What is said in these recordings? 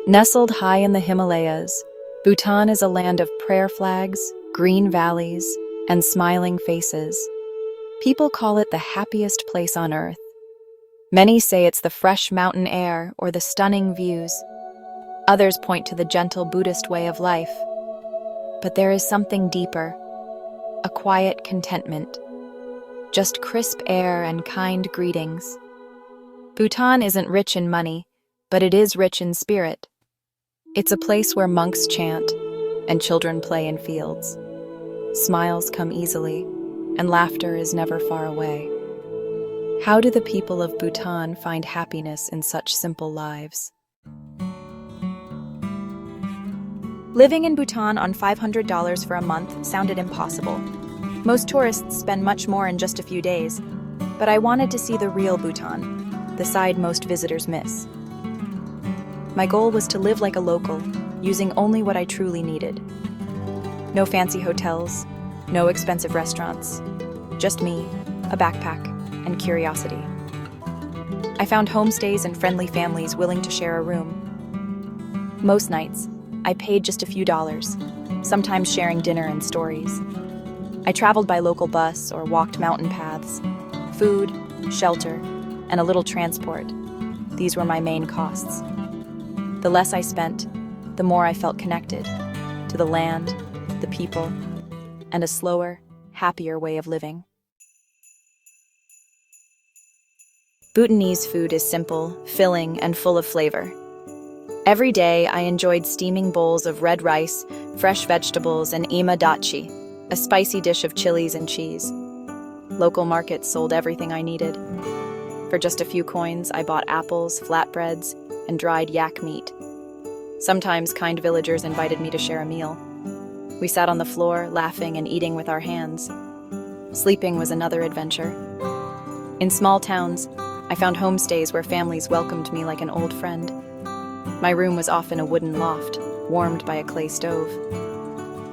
Nestled high in the Himalayas, Bhutan is a land of prayer flags, green valleys, and smiling faces. People call it the happiest place on earth. Many say it's the fresh mountain air or the stunning views. Others point to the gentle Buddhist way of life. But there is something deeper, a quiet contentment. Just crisp air and kind greetings. Bhutan isn't rich in money, but it is rich in spirit. It's a place where monks chant and children play in fields. Smiles come easily, and laughter is never far away. How do the people of Bhutan find happiness in such simple lives? Living in Bhutan on $500 for a month sounded impossible. Most tourists spend much more in just a few days, but I wanted to see the real Bhutan, the side most visitors miss. My goal was to live like a local, using only what I truly needed. No fancy hotels, no expensive restaurants, just me, a backpack, and curiosity. I found homestays and friendly families willing to share a room. Most nights, I paid just a few dollars, sometimes sharing dinner and stories. I traveled by local bus or walked mountain paths. Food, shelter, and a little transport. These were my main costs. The less I spent, the more I felt connected to the land, the people, and a slower, happier way of living. Bhutanese food is simple, filling, and full of flavor. Every day, I enjoyed steaming bowls of red rice, fresh vegetables, and datshi, a spicy dish of chilies and cheese. Local markets sold everything I needed. For just a few coins, I bought apples, flatbreads, and dried yak meat. Sometimes kind villagers invited me to share a meal. We sat on the floor, laughing and eating with our hands. Sleeping was another adventure. In small towns, I found homestays where families welcomed me like an old friend. My room was often a wooden loft, warmed by a clay stove.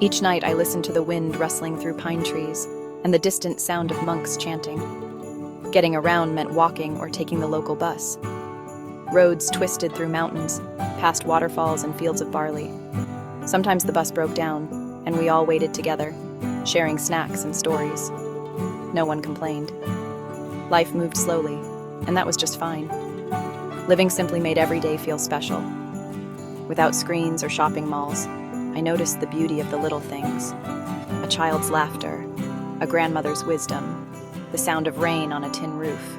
Each night I listened to the wind rustling through pine trees and the distant sound of monks chanting. Getting around meant walking or taking the local bus. Roads twisted through mountains, past waterfalls and fields of barley. Sometimes the bus broke down, and we all waited together, sharing snacks and stories. No one complained. Life moved slowly, and that was just fine. Living simply made every day feel special. Without screens or shopping malls, I noticed the beauty of the little things. A child's laughter, a grandmother's wisdom, the sound of rain on a tin roof.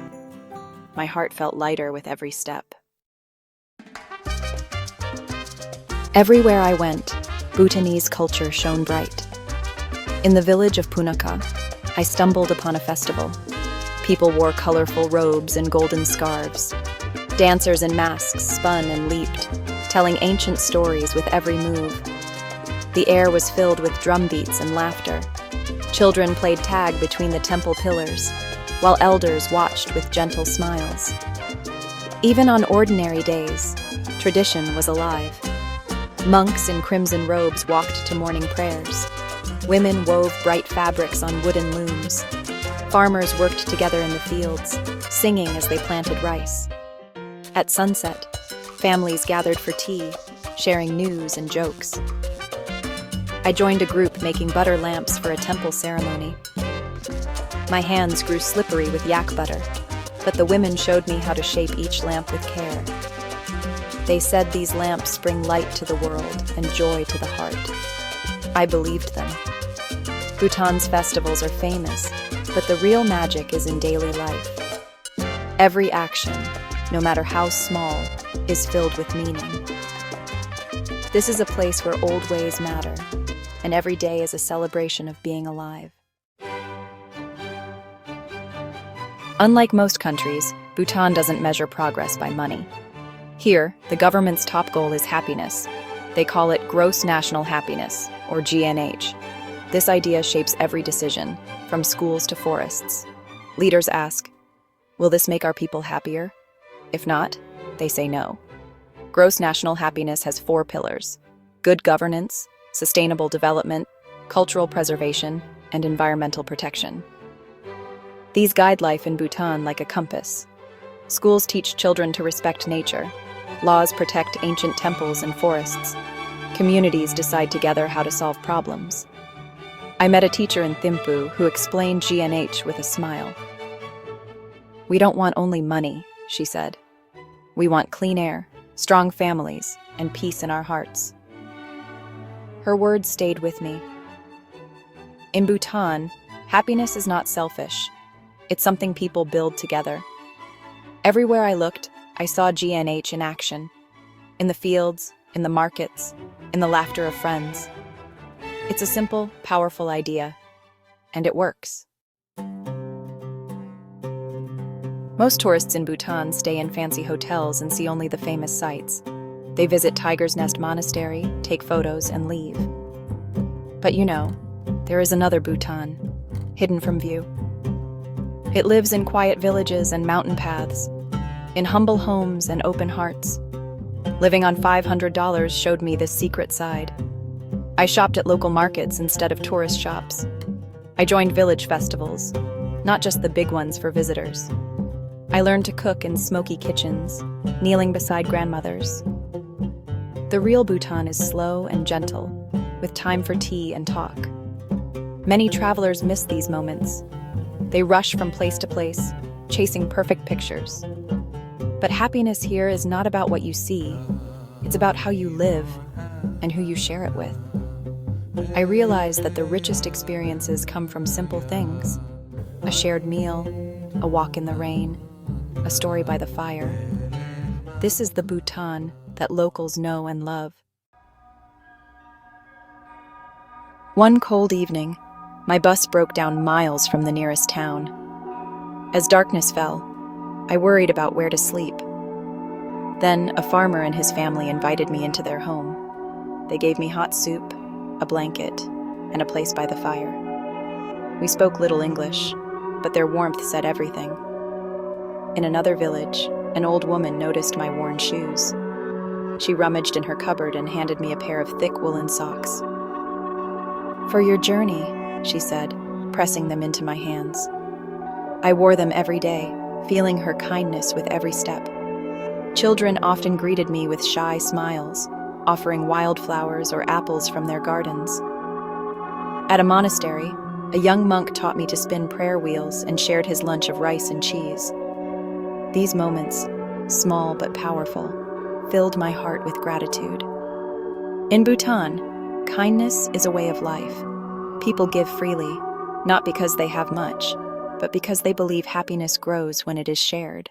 My heart felt lighter with every step. Everywhere I went, Bhutanese culture shone bright. In the village of Punakha, I stumbled upon a festival. People wore colorful robes and golden scarves. Dancers in masks spun and leaped, telling ancient stories with every move. The air was filled with drum beats and laughter. Children played tag between the temple pillars, while elders watched with gentle smiles. Even on ordinary days, tradition was alive. Monks in crimson robes walked to morning prayers. Women wove bright fabrics on wooden looms. Farmers worked together in the fields, singing as they planted rice. At sunset, families gathered for tea, sharing news and jokes. I joined a group making butter lamps for a temple ceremony. My hands grew slippery with yak butter, but the women showed me how to shape each lamp with care. They said these lamps bring light to the world and joy to the heart. I believed them. Bhutan's festivals are famous, but the real magic is in daily life. Every action, no matter how small, is filled with meaning. This is a place where old ways matter, and every day is a celebration of being alive. Unlike most countries, Bhutan doesn't measure progress by money. Here, the government's top goal is happiness. They call it gross national happiness, or GNH. This idea shapes every decision, from schools to forests. Leaders ask, will this make our people happier? If not, they say no. Gross national happiness has 4 pillars: good governance, sustainable development, cultural preservation, and environmental protection. These guide life in Bhutan like a compass. Schools teach children to respect nature. Laws protect ancient temples and forests. Communities decide together how to solve problems. I met a teacher in Thimphu who explained GNH with a smile. "We don't want only money," she said. "We want clean air, strong families, and peace in our hearts." Her words stayed with me. In Bhutan, happiness is not selfish. It's something people build together. Everywhere I looked, I saw GNH in action. In the fields, in the markets, in the laughter of friends. It's a simple, powerful idea, and it works. Most tourists in Bhutan stay in fancy hotels and see only the famous sights. They visit Tiger's Nest Monastery, take photos, and leave. But there is another Bhutan, hidden from view. It lives in quiet villages and mountain paths, in humble homes and open hearts. Living on $500 showed me this secret side. I shopped at local markets instead of tourist shops. I joined village festivals, not just the big ones for visitors. I learned to cook in smoky kitchens, kneeling beside grandmothers. The real Bhutan is slow and gentle, with time for tea and talk. Many travelers miss these moments. They rush from place to place, chasing perfect pictures. But happiness here is not about what you see. It's about how you live and who you share it with. I realized that the richest experiences come from simple things. A shared meal, a walk in the rain, a story by the fire. This is the Bhutan that locals know and love. One cold evening, my bus broke down miles from the nearest town. As darkness fell, I worried about where to sleep. Then a farmer and his family invited me into their home. They gave me hot soup, a blanket, and a place by the fire. We spoke little English, but their warmth said everything. In another village, an old woman noticed my worn shoes. She rummaged in her cupboard and handed me a pair of thick woolen socks. "For your journey," she said, pressing them into my hands. I wore them every day, feeling her kindness with every step. Children often greeted me with shy smiles, offering wildflowers or apples from their gardens. At a monastery, a young monk taught me to spin prayer wheels and shared his lunch of rice and cheese. These moments, small but powerful, filled my heart with gratitude. In Bhutan, kindness is a way of life. People give freely, not because they have much, but because they believe happiness grows when it is shared.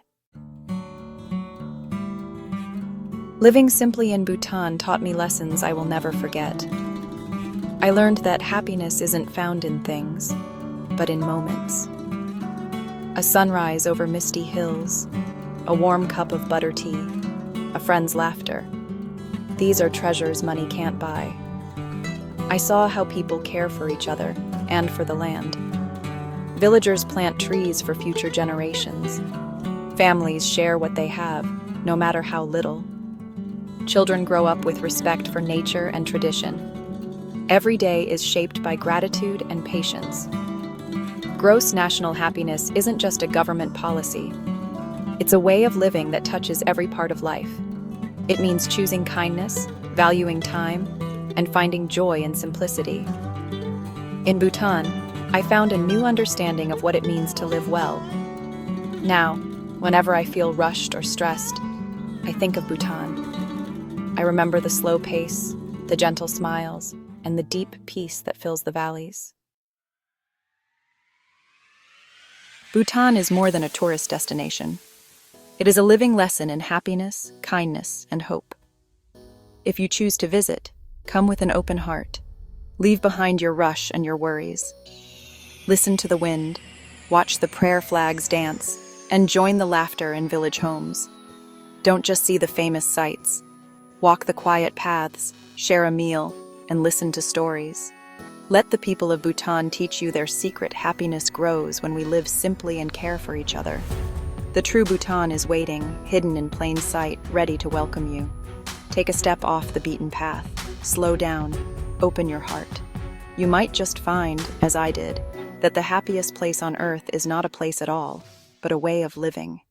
Living simply in Bhutan taught me lessons I will never forget. I learned that happiness isn't found in things, but in moments. A sunrise over misty hills, a warm cup of butter tea, a friend's laughter. These are treasures money can't buy. I saw how people care for each other and for the land. Villagers plant trees for future generations. Families share what they have, no matter how little. Children grow up with respect for nature and tradition. Every day is shaped by gratitude and patience. Gross national happiness isn't just a government policy. It's a way of living that touches every part of life. It means choosing kindness, valuing time, and finding joy in simplicity. In Bhutan, I found a new understanding of what it means to live well. Now, whenever I feel rushed or stressed, I think of Bhutan. I remember the slow pace, the gentle smiles, and the deep peace that fills the valleys. Bhutan is more than a tourist destination. It is a living lesson in happiness, kindness, and hope. If you choose to visit, come with an open heart. Leave behind your rush and your worries. Listen to the wind, watch the prayer flags dance, and join the laughter in village homes. Don't just see the famous sights. Walk the quiet paths, share a meal, and listen to stories. Let the people of Bhutan teach you their secret happiness grows when we live simply and care for each other. The true Bhutan is waiting, hidden in plain sight, ready to welcome you. Take a step off the beaten path. Slow down. Open your heart. You might just find, as I did, that the happiest place on earth is not a place at all, but a way of living.